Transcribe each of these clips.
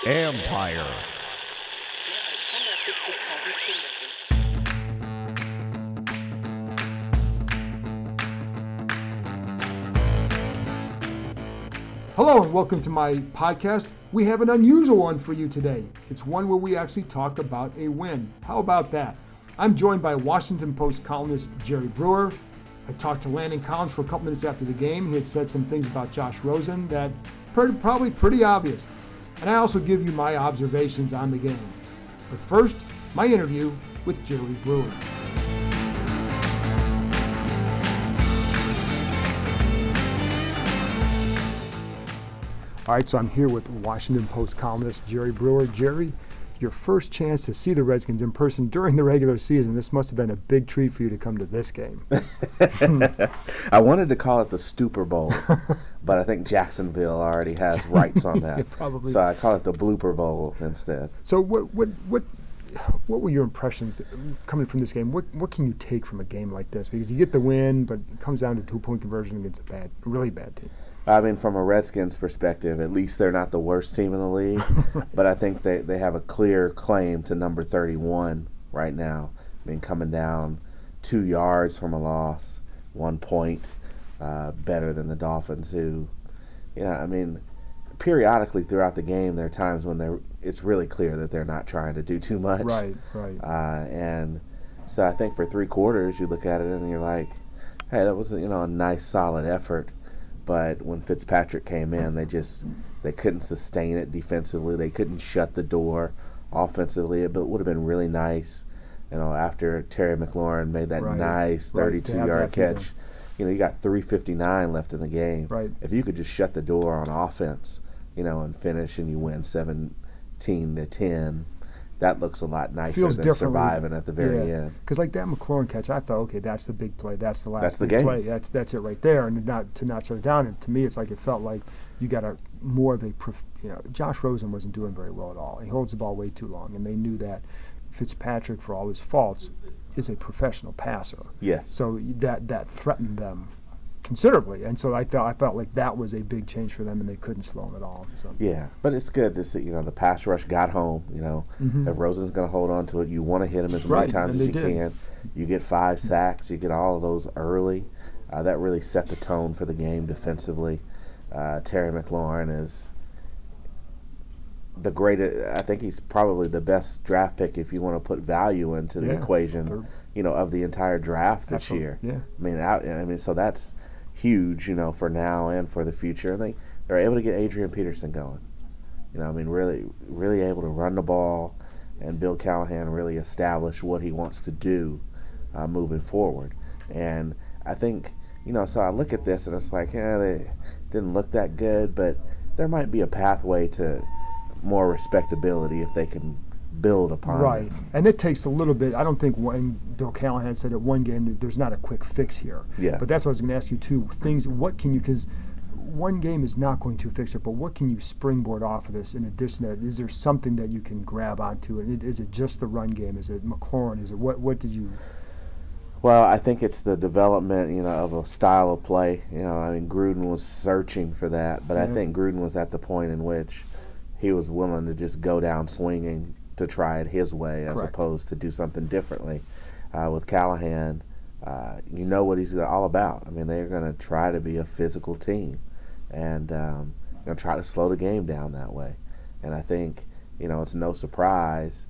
Empire. Hello and welcome to my podcast. We have an unusual one for you today. It's one where we actually talk about a win. How about that? I'm joined by Washington Post columnist Jerry Brewer. I talked to Landon Collins for a couple minutes after the game. He had said some things about Josh Rosen that probably pretty obvious. And I also give you my observations on the game. But first, my interview with Jerry Brewer. All right, so I'm here with Washington Post columnist Jerry Brewer. Jerry, your first chance to see the Redskins in person during the regular season. This must have been a big treat for you to come to this game. I wanted to call it the Stupor Bowl, but I think Jacksonville already has rights on that. Yeah, probably. So I call it the Blooper Bowl instead. So what were your impressions coming from this game? What can you take from a game like this? Because you get the win, but it comes down to 2-point conversion against a really bad team. I mean, from a Redskins perspective, at least they're not the worst team in the league. Right. But I think they have a clear claim to number 31 right now. I mean, coming down 2 yards from a loss, 1 point, better than the Dolphins, who, I mean, periodically throughout the game, there are times when it's really clear that they're not trying to do too much. Right. And so I think for 3 quarters, you look at it and you're like, hey, that was a nice, solid effort. But when Fitzpatrick came in, they couldn't sustain it defensively. They couldn't shut the door offensively. It would have been really nice, after Terry McLaurin made that nice 32-yard catch. You got 3:59 left in the game. Right. If you could just shut the door on offense, and finish and you win 17-10, that looks a lot nicer than surviving at the very end. Because like that McLaurin catch, I thought, okay, that's the big play. That's the last That's the big game. play. That's it right there. And to not shut it down. And to me, it's like it felt like you got more of a Josh Rosen wasn't doing very well at all. He holds the ball way too long, and they knew that Fitzpatrick, for all his faults, is a professional passer. Yes. So that threatened them considerably, and so I felt like that was a big change for them, and they couldn't slow him at all. So. Yeah, but it's good to see. The pass rush got home. If Rosen's going to hold on to it, you want to hit him as many times as you can. You get 5 sacks. You get all of those early. That really set the tone for the game defensively. Terry McLaurin is the greatest. I think he's probably the best draft pick if you want to put value into the equation. Of the entire draft this year. Yeah. I mean, so that's huge, for now and for the future. I think they're able to get Adrian Peterson going. Really, really able to run the ball, and Bill Callahan really establish what he wants to do moving forward. And I think, so I look at this and it's like, they didn't look that good, but there might be a pathway to more respectability if they can build upon right. it. And it takes a little bit. I don't think Bill Callahan said at one game that there's not a quick fix here. Yeah. But that's what I was going to ask you too. What can you, because one game is not going to fix it, but what can you springboard off of this in addition to that? Is there something that you can grab onto? And is it just the run game? Is it McLaurin? Is it what did you? Well, I think it's the development, of a style of play. Gruden was searching for that, but I think Gruden was at the point in which he was willing to just go down swinging to try it his way as opposed to do something differently. With Callahan, what he's all about. They're going to try to be a physical team and try to slow the game down that way. And I think, it's no surprise,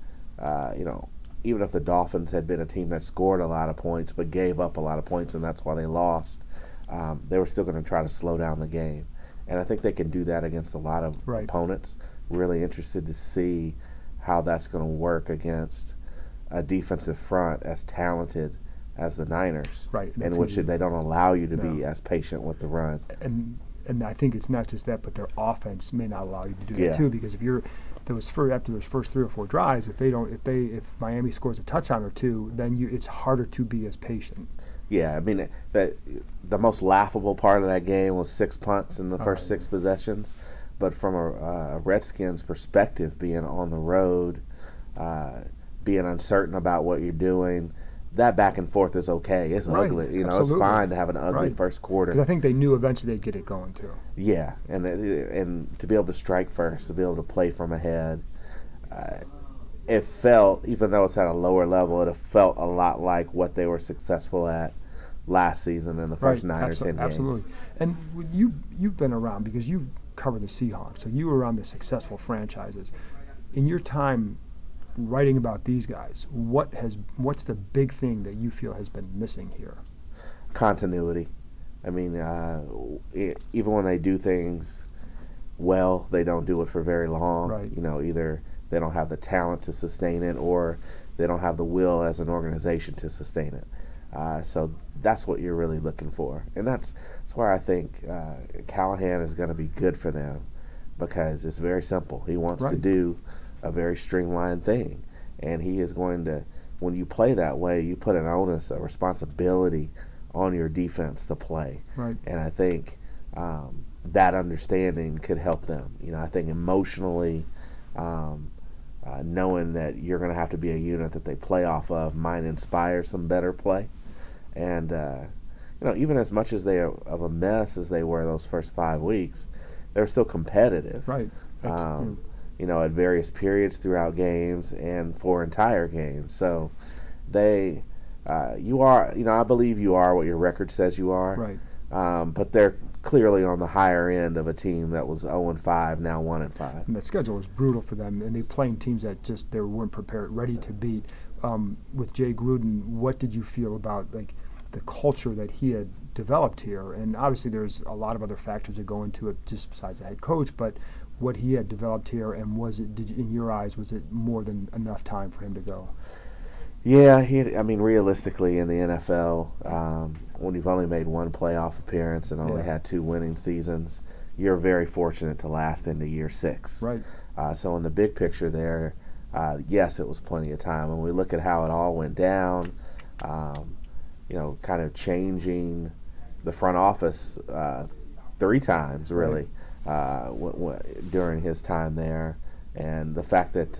even if the Dolphins had been a team that scored a lot of points but gave up a lot of points and that's why they lost, they were still going to try to slow down the game. And I think they can do that against a lot of opponents. Really interested to see how that's going to work against a defensive front as talented as the Niners, in which they don't allow you to be as patient with the run. And I think it's not just that, but their offense may not allow you to do that too, because after those first 3 or 4 drives, if Miami scores a touchdown or 2, then it's harder to be as patient. Yeah, the most laughable part of that game was 6 punts in the first 6 possessions. But from a Redskins perspective, being on the road, being uncertain about what you're doing, that back and forth is okay. It's ugly. Absolutely. It's fine to have an ugly first quarter. Because I think they knew eventually they'd get it going too. Yeah, and to be able to strike first, to be able to play from ahead, it felt, even though it's at a lower level, it felt a lot like what they were successful at last season in the first 9 or 10 games. Absolutely. And you've been around because you've covered the Seahawks, so you were around the successful franchises. In your time writing about these guys, what's the big thing that you feel has been missing here? Continuity. I mean, even when they do things well, they don't do it for very long. Right. Either they don't have the talent to sustain it, or they don't have the will as an organization to sustain it. So that's what you're really looking for, and that's where I think Callahan is going to be good for them, because it's very simple. He wants to do a very streamlined thing, and he is going to, when you play that way, you put an onus, a responsibility on your defense to play. Right. And I think that understanding could help them. I think emotionally, knowing that you're going to have to be a unit that they play off of might inspire some better play. And even as much as they are of a mess as they were those first 5 weeks, they're still competitive. Right. At various periods throughout games and for entire games. So you are, I believe you are what your record says you are. Right. But they're clearly on the higher end of a team that was 0-5, now 1-5. And the schedule was brutal for them, and they playing teams that just they weren't prepared, ready to beat. With Jay Gruden, what did you feel about the culture that he had developed here? And obviously there's a lot of other factors that go into it just besides the head coach, but what he had developed here, and in your eyes, was it more than enough time for him to go? Yeah, realistically in the NFL, when you've only made one playoff appearance and only had 2 winning seasons, you're very fortunate to last into year 6. Right. So in the big picture there, yes, it was plenty of time. When we look at how it all went down, kind of changing the front office 3 times, really. During his time there, and the fact that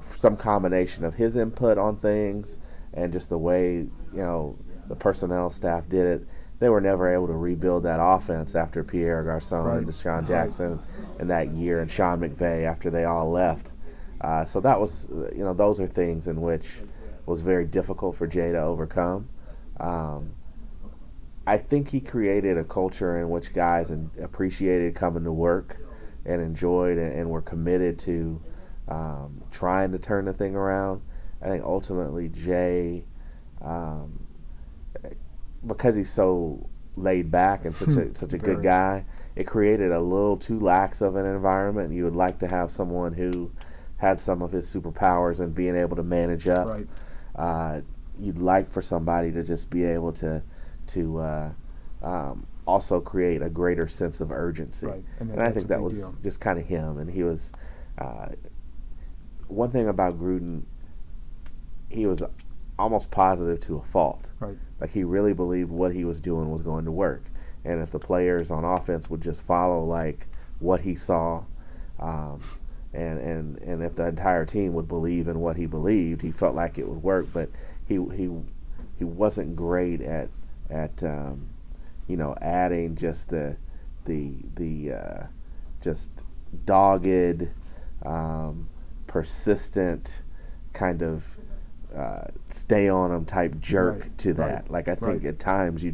some combination of his input on things and just the way the personnel staff did it, they were never able to rebuild that offense after Pierre Garçon and Deshaun Jackson in that year, and Sean McVay after they all left. So that was, those are things in which was very difficult for Jay to overcome. I think he created a culture in which guys appreciated coming to work and enjoyed and were committed to trying to turn the thing around. I think ultimately Jay, because he's so laid back and such a good guy, it created a little too lax of an environment. You would like to have someone who had some of his superpowers and being able to manage up. Right. You'd like for somebody to just be able to also create a greater sense of urgency. Right. And I think that was just kind of him. And he was one thing about Gruden, he was almost positive to a fault. Right. Like he really believed what he was doing was going to work. And if the players on offense would just follow what he saw, and if the entire team would believe in what he believed, he felt like it would work. But he wasn't great at adding just the just dogged, persistent kind of stay on them type jerk to that. I think at times you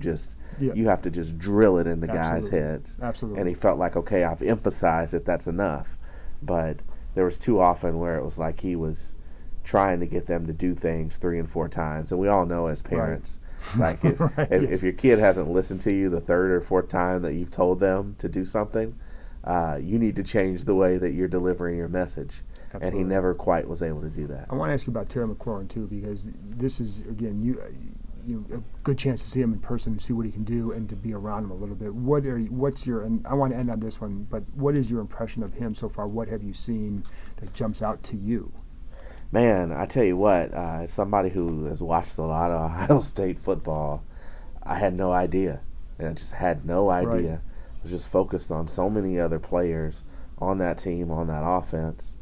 have to just drill it into guys' heads. Absolutely. And he felt like, okay, I've emphasized it, that's enough. But there was too often where it was like he was trying to get them to do things 3 and 4 times. And we all know as parents, if your kid hasn't listened to you the 3rd or 4th time that you've told them to do something, you need to change the way that you're delivering your message. Absolutely. And he never quite was able to do that. I want to ask you about Terry McLaurin too, because this is, again, a good chance to see him in person and see what he can do and to be around him a little bit. And I want to end on this one, but what is your impression of him so far? What have you seen that jumps out to you? Man, I tell you what, as somebody who has watched a lot of Ohio State football, I had no idea. And I just had no idea. Right. I was just focused on so many other players on that team, on that offense.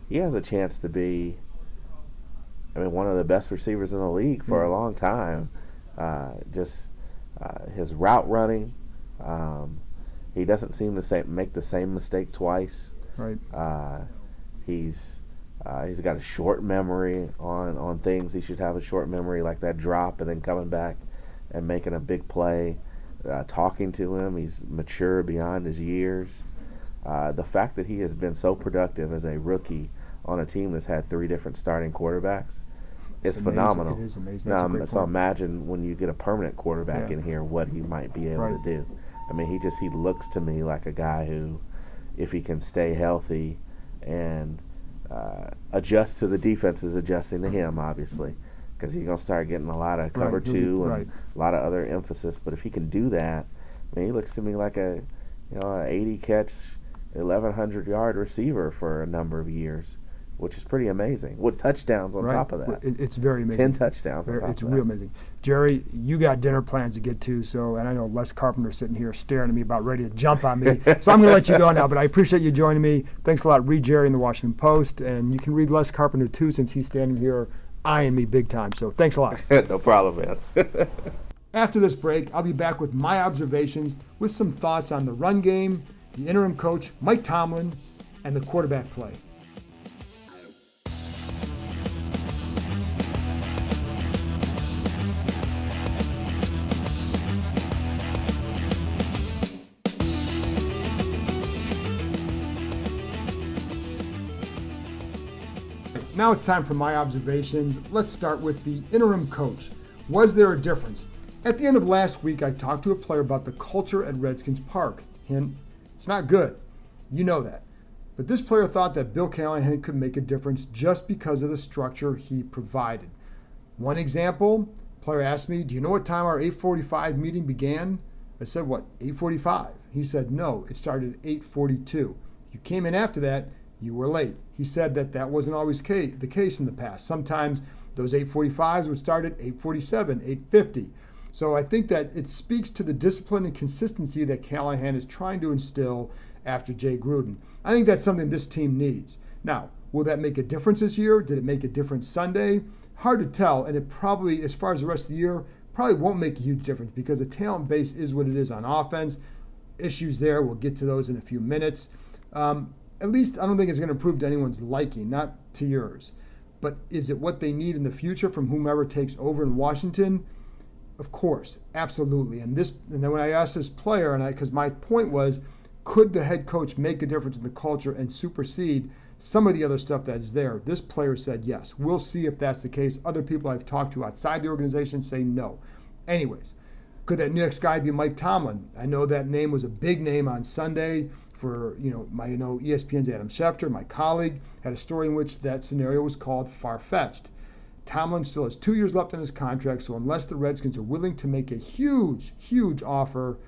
He has a chance to be one of the best receivers in the league for a long time. His route running, he doesn't seem to make the same mistake twice. Right. He's got a short memory on things. He should have a short memory, like that drop and then coming back and making a big play. Talking to him, he's mature beyond his years. The fact that he has been so productive as a rookie on a team that's had 3 different starting quarterbacks is phenomenal. It is amazing. Now, so imagine when you get a permanent quarterback in here, what he might be able to do. I mean, he looks to me like a guy who, if he can stay healthy and adjust to the defense is adjusting to him, obviously, because he's going to start getting a lot of cover 2 and a lot of other emphasis. But if he can do that, I mean, he looks to me like a 80-catch, 1,100-yard receiver for a number of years, which is pretty amazing, with touchdowns on top of that. It's very amazing. 10 touchdowns on top of that. It's real amazing. Jerry, you got dinner plans to get to, and I know Les Carpenter's sitting here staring at me about ready to jump on me, so I'm going to let you go now, but I appreciate you joining me. Thanks a lot. Read Jerry in the Washington Post, and you can read Les Carpenter, too, since he's standing here eyeing me big time, so thanks a lot. No problem, man. After this break, I'll be back with my observations with some thoughts on the run game, the interim coach, Mike Tomlin, and the quarterback play. Now it's time for my observations. Let's start with the interim coach. Was there a difference? At the end of last week, I talked to a player about the culture at Redskins Park. Hint, it's not good. You know that. But this player thought that Bill Callahan could make a difference just because of the structure he provided. One example, player asked me, do you know what time our 8:45 meeting began? I said, what, 8:45? He said, no, it started at 8:42. You came in after that, you were late. He said that wasn't always the case in the past. Sometimes those 8:45s would start at 8:47, 8:50. So I think that it speaks to the discipline and consistency that Callahan is trying to instill after Jay Gruden. I think that's something this team needs. Now, will that make a difference this year? Did it make a difference Sunday? Hard to tell, and it probably, as far as the rest of the year, probably won't make a huge difference because the talent base is what it is on offense. Issues there, we'll get to those in a few minutes. At least I don't think it's going to prove to anyone's liking, not to yours. But is it what they need in the future from whomever takes over in Washington? Of course, absolutely. And then when I asked this player, because my point was, could the head coach make a difference in the culture and supersede some of the other stuff that is there? This player said yes. We'll see if that's the case. Other people I've talked to outside the organization say no. Anyways, could that next guy be Mike Tomlin? I know that name was a big name on Sunday. For ESPN's Adam Schefter, my colleague, had a story in which that scenario was called far-fetched. Tomlin still has 2 years left on his contract, so unless the Redskins are willing to make a huge, huge offer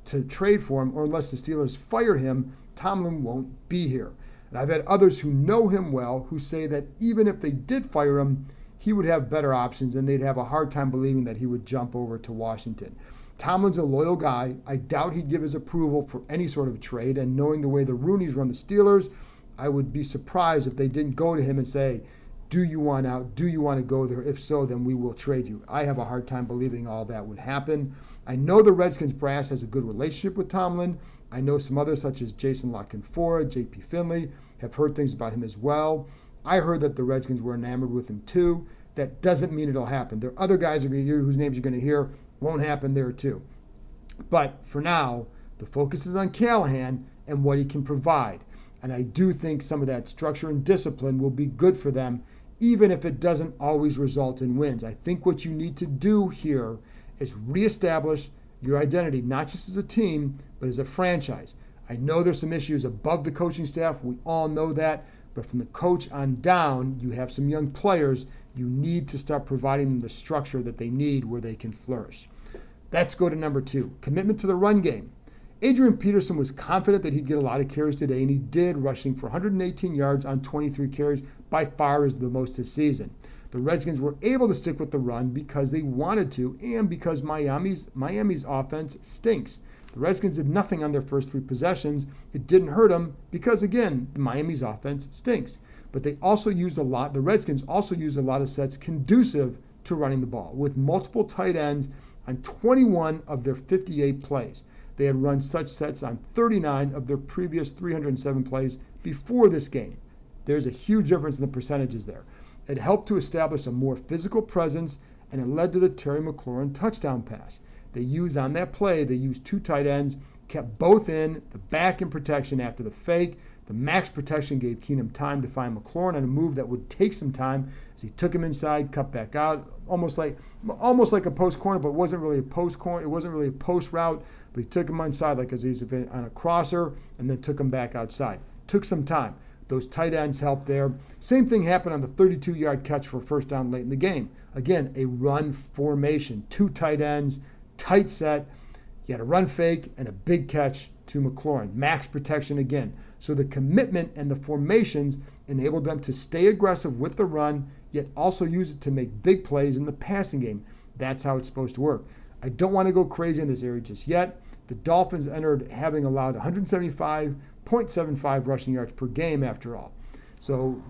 to trade for him, or unless the Steelers fire him, Tomlin won't be here. And I've had others who know him well who say that even if they did fire him, he would have better options and they'd have a hard time believing that he would jump over to Washington. Tomlin's a loyal guy. I doubt he'd give his approval for any sort of trade, and knowing the way the Rooneys run the Steelers, I would be surprised if they didn't go to him and say, do you want out? Do you want to go there? If so, then we will trade you. I have a hard time believing all that would happen. I know the Redskins brass has a good relationship with Tomlin. I know some others, such as Jason LaCanfora, J.P. Finley, have heard things about him as well. I heard that the Redskins were enamored with him too. That doesn't mean it'll happen. There are other guys whose names you're going to hear won't happen there too. But for now, the focus is on Callahan and what he can provide. And I do think some of that structure and discipline will be good for them, even if it doesn't always result in wins. I think what you need to do here is reestablish your identity, not just as a team, but as a franchise. I know there's some issues above the coaching staff. We all know that. But from the coach on down, you have some young players. You need to start providing them the structure that they need where they can flourish. Let's go to number 2, commitment to the run game. Adrian Peterson was confident that he'd get a lot of carries today, and he did, rushing for 118 yards on 23 carries, by far is the most this season. The Redskins were able to stick with the run because they wanted to and because Miami's offense stinks. The Redskins did nothing on their first 3 possessions. It didn't hurt them because, again, Miami's offense stinks. But they also used a lot, the Redskins also used a lot of sets conducive to running the ball, with multiple tight ends on 21 of their 58 plays. They had run such sets on 39 of their previous 307 plays before this game. There's a huge difference in the percentages there. It helped to establish a more physical presence, and it led to the Terry McLaurin touchdown pass. They used on that play, they used 2 tight ends, kept both in, the back in protection after the fake. The max protection gave Keenum time to find McLaurin on a move that would take some time as he took him inside, cut back out, almost like a post corner, but it wasn't really a post corner. It wasn't really a post route, but he took him inside like as he's on a crosser and then took him back outside. Took some time. Those tight ends helped there. Same thing happened on the 32-yard catch for a first down late in the game. Again, a run formation, 2 tight ends, tight set. You had a run fake and a big catch to McLaurin. Max protection again. So the commitment and the formations enabled them to stay aggressive with the run, yet also use it to make big plays in the passing game. That's how it's supposed to work. I don't want to go crazy in this area just yet. The Dolphins entered having allowed 175.75 rushing yards per game after all. So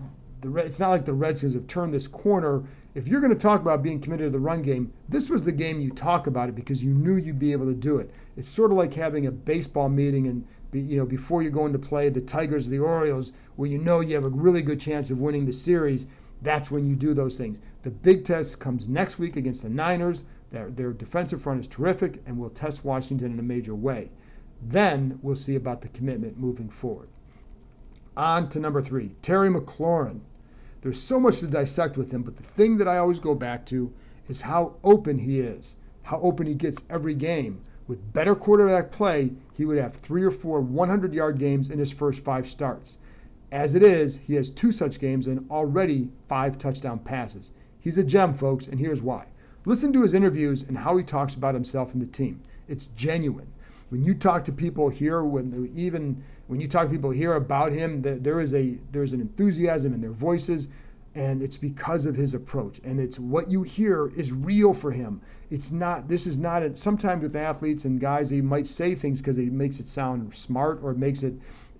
it's not like the Redskins have turned this corner. If you're going to talk about being committed to the run game, this was the game you talk about it because you knew you'd be able to do it. It's sort of like having a baseball meeting and before you go into play the Tigers or the Orioles, where you know you have a really good chance of winning the series. That's when you do those things. The big test comes next week against the Niners. Their defensive front is terrific and will test Washington in a major way. Then we'll see about the commitment moving forward. On to number 3, Terry McLaurin. There's so much to dissect with him, but the thing that I always go back to is how open he is, how open he gets every game. With better quarterback play, he would have 3 or 4 100-yard games in his first 5 starts. As it is, he has 2 such games and already 5 touchdown passes. He's a gem, folks, and here's why. Listen to his interviews and how he talks about himself and the team. It's genuine. When you talk to people here, when you talk to people here about him, there's an enthusiasm in their voices, and it's because of his approach. And it's what you hear is real for him. Sometimes with athletes and guys, he might say things because it makes it sound smart, or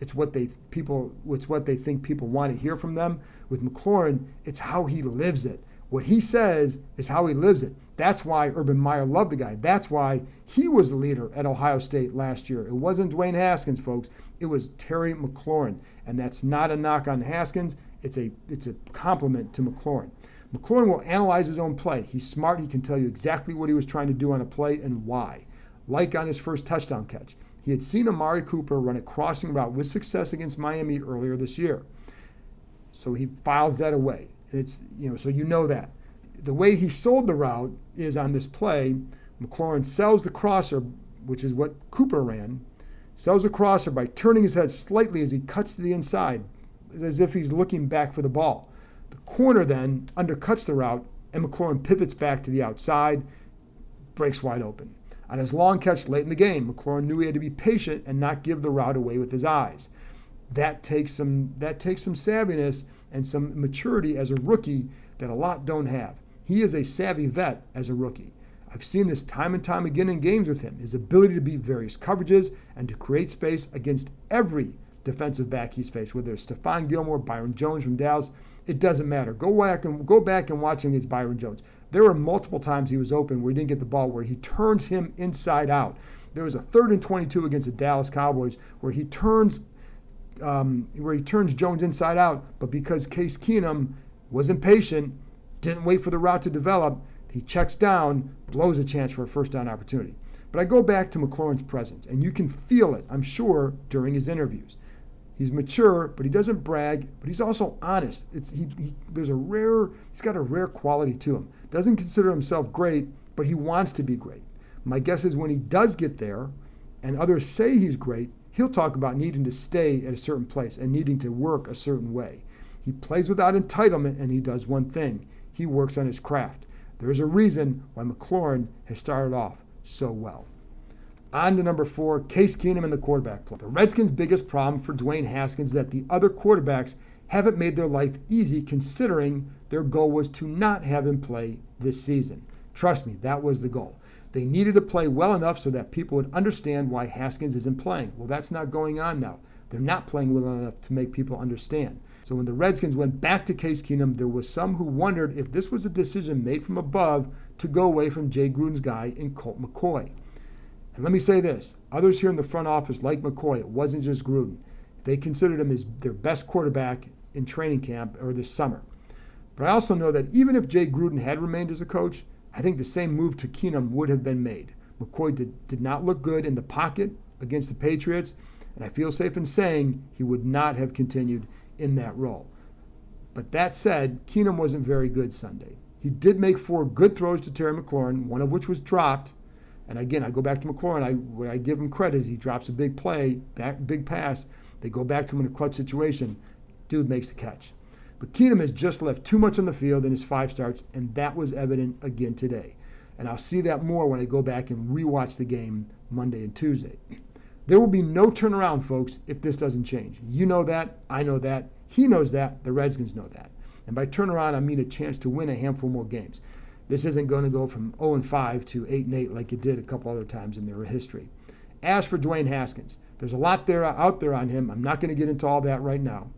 it's what they think people want to hear from them. With McLaurin, it's how he lives it. What he says is how he lives it. That's why Urban Meyer loved the guy. That's why he was the leader at Ohio State last year. It wasn't Dwayne Haskins, folks. It was Terry McLaurin. And that's not a knock on Haskins. It's a compliment to McLaurin. McLaurin will analyze his own play. He's smart. He can tell you exactly what he was trying to do on a play and why. Like on his first touchdown catch. He had seen Amari Cooper run a crossing route with success against Miami earlier this year. So he files that away. So you know that. The way he sold the route is on this play. McLaurin sells the crosser, which is what Cooper ran, sells the crosser by turning his head slightly as he cuts to the inside, as if he's looking back for the ball. The corner then undercuts the route, and McLaurin pivots back to the outside, breaks wide open. On his long catch late in the game, McLaurin knew he had to be patient and not give the route away with his eyes. That takes some savviness and some maturity as a rookie that a lot don't have. He is a savvy vet as a rookie. I've seen this time and time again in games with him. His ability to beat various coverages and to create space against every defensive back he's faced, whether it's Stephon Gilmore, Byron Jones from Dallas, it doesn't matter. Go back and watch him against Byron Jones. There were multiple times he was open where he didn't get the ball, where he turns him inside out. There was a 3rd and 22 against the Dallas Cowboys where he turns Jones inside out, but because Case Keenum was impatient, didn't wait for the route to develop, he checks down, blows a chance for a first down opportunity. But I go back to McLaurin's presence, and you can feel it, I'm sure, during his interviews. He's mature, but he doesn't brag, but he's also honest. He's got a rare quality to him. Doesn't consider himself great, but he wants to be great. My guess is when he does get there, and others say he's great, he'll talk about needing to stay at a certain place and needing to work a certain way. He plays without entitlement, and he does one thing. He works on his craft. There's a reason why McLaurin has started off so well. On to number 4, Case Keenum and the quarterback play. The Redskins' biggest problem for Dwayne Haskins is that the other quarterbacks haven't made their life easy, considering their goal was to not have him play this season. Trust me, that was the goal. They needed to play well enough so that people would understand why Haskins isn't playing. Well, that's not going on now. They're not playing well enough to make people understand. So when the Redskins went back to Case Keenum, there was some who wondered if this was a decision made from above to go away from Jay Gruden's guy in Colt McCoy. And let me say this, others here in the front office like McCoy, it wasn't just Gruden. They considered him as their best quarterback in training camp or this summer. But I also know that even if Jay Gruden had remained as a coach, I think the same move to Keenum would have been made. McCoy did not look good in the pocket against the Patriots, and I feel safe in saying he would not have continued in that role. But that said, Keenum wasn't very good Sunday. He did make 4 good throws to Terry McLaurin, one of which was dropped. And again, I go back to McLaurin. What I give him credit is he drops a big play, big pass. They go back to him in a clutch situation. Dude makes the catch. But Keenum has just left too much on the field in his 5 starts, and that was evident again today. And I'll see that more when I go back and rewatch the game Monday and Tuesday. There will be no turnaround, folks, if this doesn't change. You know that. I know that. He knows that. The Redskins know that. And by turnaround, I mean a chance to win a handful more games. This isn't going to go from 0-5 to 8-8 like it did a couple other times in their history. As for Dwayne Haskins, there's a lot out there on him. I'm not going to get into all that right now.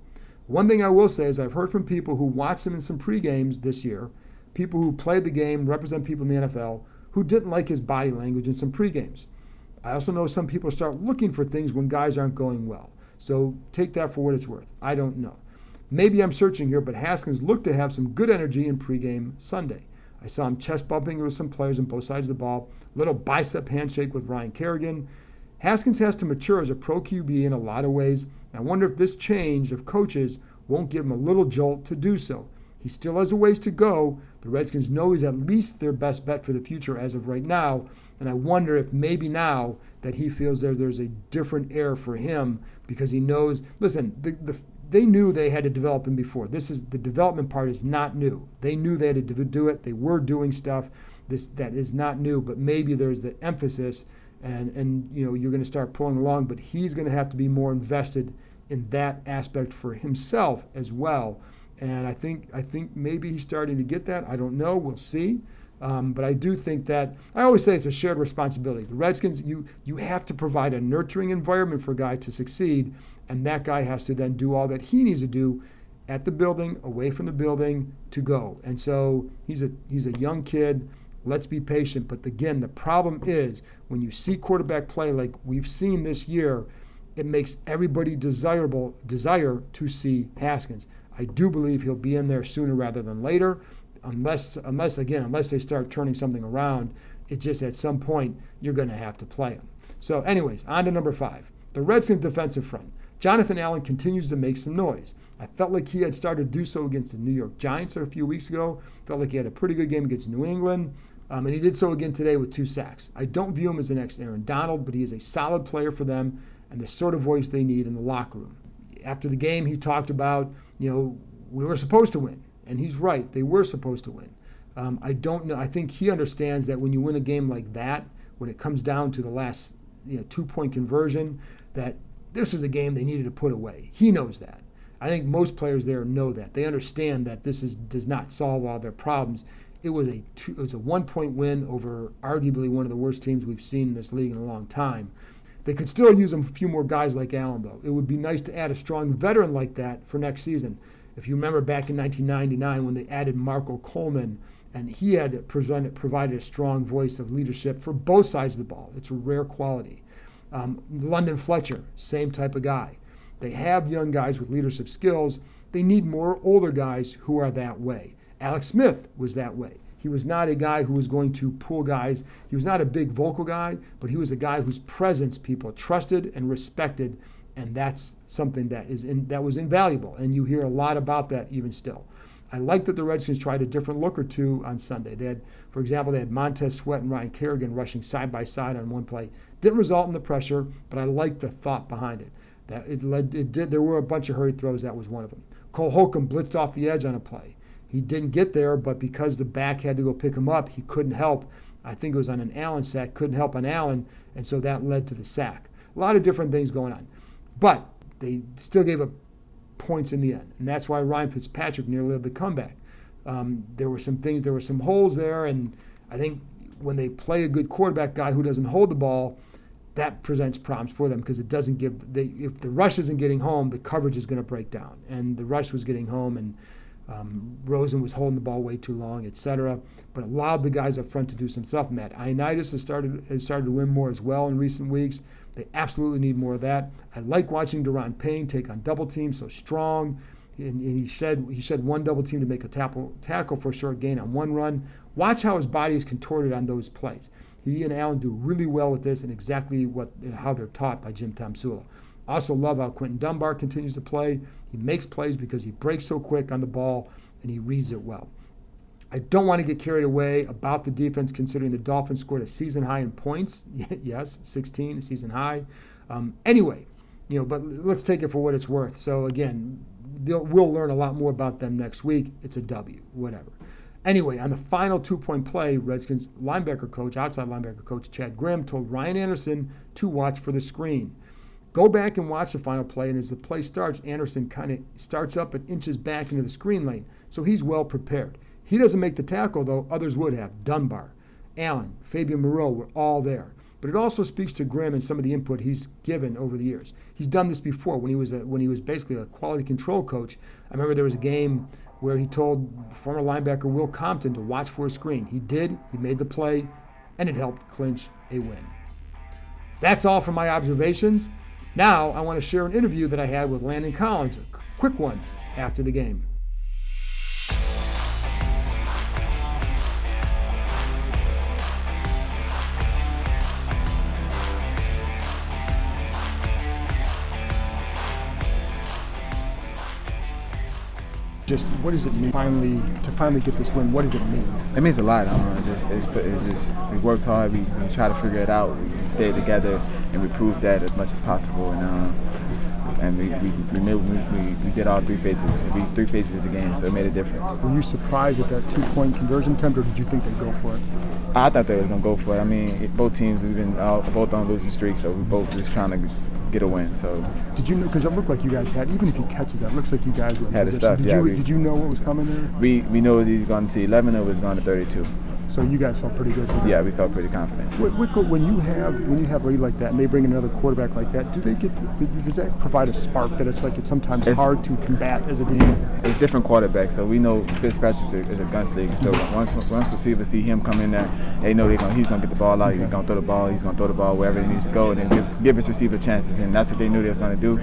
One thing I will say is I've heard from people who watched him in some pre-games this year, people who played the game, represent people in the NFL, who didn't like his body language in some pre-games. I also know some people start looking for things when guys aren't going well. So take that for what it's worth. I don't know. Maybe I'm searching here, but Haskins looked to have some good energy in pregame Sunday. I saw him chest bumping with some players on both sides of the ball, little bicep handshake with Ryan Kerrigan. Haskins has to mature as a pro QB in a lot of ways. I wonder if this change of coaches won't give him a little jolt to do so. He still has a ways to go. The Redskins know he's at least their best bet for the future as of right now. And I wonder if maybe now that he feels there's a different air for him because he knows, listen, they knew they had to develop him before. The development part is not new. They knew they had to do it. They were doing stuff. That is not new, but maybe there's the emphasis and you're going to start pulling along, but he's going to have to be more invested in that aspect for himself as well. And I think maybe he's starting to get that. I don't know. We'll see. But I do think that, I always say it's a shared responsibility. The Redskins, you have to provide a nurturing environment for a guy to succeed, and that guy has to then do all that he needs to do at the building, away from the building, to go. And so he's a young kid. Let's be patient. But again, the problem is when you see quarterback play like we've seen this year, it makes everybody desire to see Haskins. I do believe he'll be in there sooner rather than later. Unless they start turning something around, it just at some point you're going to have to play him. So anyways, on to number 5. The Redskins defensive front. Jonathan Allen continues to make some noise. I felt like he had started to do so against the New York Giants a few weeks ago. Felt like he had a pretty good game against New England. And he did so again today with 2 sacks. I don't view him as the next Aaron Donald, but he is a solid player for them and the sort of voice they need in the locker room. After the game, he talked about, we were supposed to win. And he's right. They were supposed to win. I don't know. I think he understands that when you win a game like that, when it comes down to the last 2-point conversion, that this was a game they needed to put away. He knows that. I think most players there know that. They understand that this does not solve all their problems. It was a 1-point win over arguably one of the worst teams we've seen in this league in a long time. They could still use a few more guys like Allen, though. It would be nice to add a strong veteran like that for next season. If you remember back in 1999 when they added Marco Coleman, and he had provided a strong voice of leadership for both sides of the ball. It's a rare quality. London Fletcher, same type of guy. They have young guys with leadership skills. They need more older guys who are that way. Alex Smith was that way. He was not a guy who was going to pull guys. He was not a big vocal guy, but he was a guy whose presence people trusted and respected. And that's something that was invaluable. And you hear a lot about that even still. I like that the Redskins tried a different look or two on Sunday. They had Montez Sweat and Ryan Kerrigan rushing side by side on one play. Didn't result in the pressure, but I liked the thought behind it. There were a bunch of hurried throws. That was one of them. Cole Holcomb blitzed off the edge on a play. He didn't get there, but because the back had to go pick him up, he couldn't help. I think it was on an Allen sack. Couldn't help on Allen, and so that led to the sack. A lot of different things going on. But they still gave up points in the end, and that's why Ryan Fitzpatrick nearly had the comeback. There were some holes there, and I think when they play a good quarterback guy who doesn't hold the ball, that presents problems for them because it doesn't if the rush isn't getting home, the coverage is going to break down. And the rush was getting home, and Rosen was holding the ball way too long, etc. But allowed the guys up front to do some stuff. Matt Ioannidis has started to win more as well in recent weeks. They absolutely need more of that. I like watching Daron Payne take on double teams, so strong. And he said one double team to make a tackle for a short gain on one run. Watch how his body is contorted on those plays. He and Allen do really well with this and exactly how they're taught by Jim Tomsula. Also love how Quentin Dunbar continues to play. He makes plays because he breaks so quick on the ball and he reads it well. I don't want to get carried away about the defense considering the Dolphins scored a season high in points. Yes, 16, a season high. Anyway, but let's take it for what it's worth. So again, we'll learn a lot more about them next week. It's a W, whatever. Anyway, on the final 2-point play, Redskins outside linebacker coach Chad Grimm told Ryan Anderson to watch for the screen. Go back and watch the final play, and as the play starts, Anderson kind of starts up and inches back into the screen lane, so he's well prepared. He doesn't make the tackle, though others would have. Dunbar, Allen, Fabian Moreau were all there. But it also speaks to Grimm and some of the input he's given over the years. He's done this before when he was basically a quality control coach. I remember there was a game where he told former linebacker Will Compton to watch for a screen. He did. He made the play, and it helped clinch a win. That's all from my observations. Now I want to share an interview that I had with Landon Collins, a quick one after the game. Just what does it mean to finally get this win? What does it mean? It means a lot. It's just we worked hard. We tried to figure it out. We stayed together, and we proved that as much as possible. And we did all three phases of the game, so it made a difference. Were you surprised at that 2-point conversion attempt, or did you think they'd go for it? I thought they were going to go for it. I mean, both teams, we've been both on losing streaks, so we both just trying to get a win. So did you know? Because it looked like you guys had, even if he catches that, it looks like you guys were in had position. Did you know what was coming there? We knew it was either going to 11 or it was going to 32. So you guys felt pretty good. Yeah, we felt pretty confident. When you have a lead like that, and they bring in another quarterback like that, does that provide a spark that it's sometimes hard to combat as a team? It's different quarterbacks, so we know Fitzpatrick is a gunslinger. So once receivers see him come in there, they know he's going to get the ball out. He's going to throw the ball. He's going to throw the ball wherever he needs to go, and then give his receiver chances. And that's what they knew they was going to do,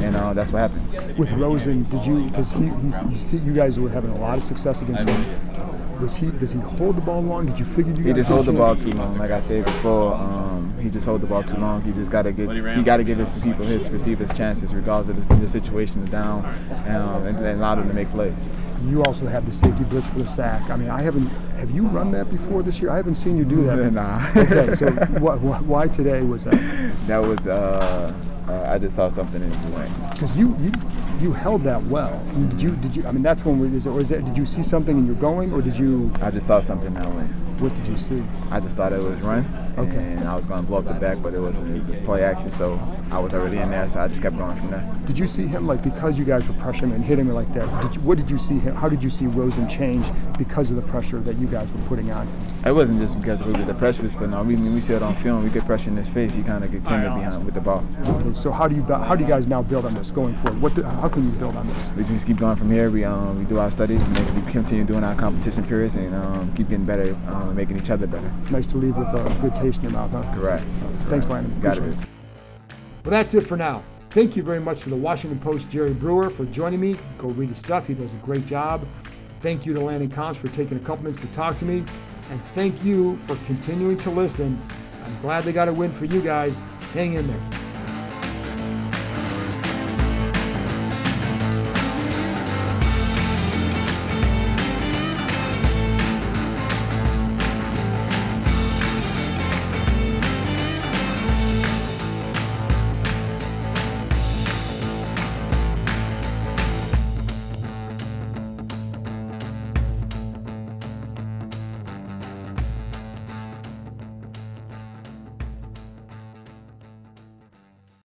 and that's what happened. With Rosen, because you guys were having a lot of success against him. Does he hold the ball long? Did you figure you guys? He just hold the ball too long. Like I said before, he just hold the ball too long. He just got to give his receivers chances, regardless of the situation is down, and allow them to make plays. You also had the safety blitz for the sack. I mean, have you run that before this year? I haven't seen you do that. Nah. Okay, so why today was that? That was I just saw something in his way. Because you held that well. I mean, did you? I mean, that's when did you see something and you're going, or did you? I just saw something that way. What did you see? I just thought it was run. Okay. And I was going to blow up the back, but it was a play action, so I was already in there, so I just kept going from there. Did you see him, because you guys were pressuring him and hitting him like that, what did you see him? How did you see Rosen change because of the pressure that you guys were putting on? It wasn't just because of the pressure was putting on. We see it on film. We get pressure in his face. He kind of get timid behind with the ball. Okay, so how do you guys now build on this going forward? How can you build on this? We just keep going from here. We do our studies. We continue doing our competition periods and keep getting better, making each other better. Nice to leave with a good taste in your mouth, huh? Correct. Thanks, Landon. Got it. Well, that's it for now. Thank you very much to the Washington Post Jerry Brewer for joining me. Go read his stuff. He does a great job. Thank you to Landon Collins for taking a couple minutes to talk to me. And thank you for continuing to listen. I'm glad they got a win for you guys. Hang in there.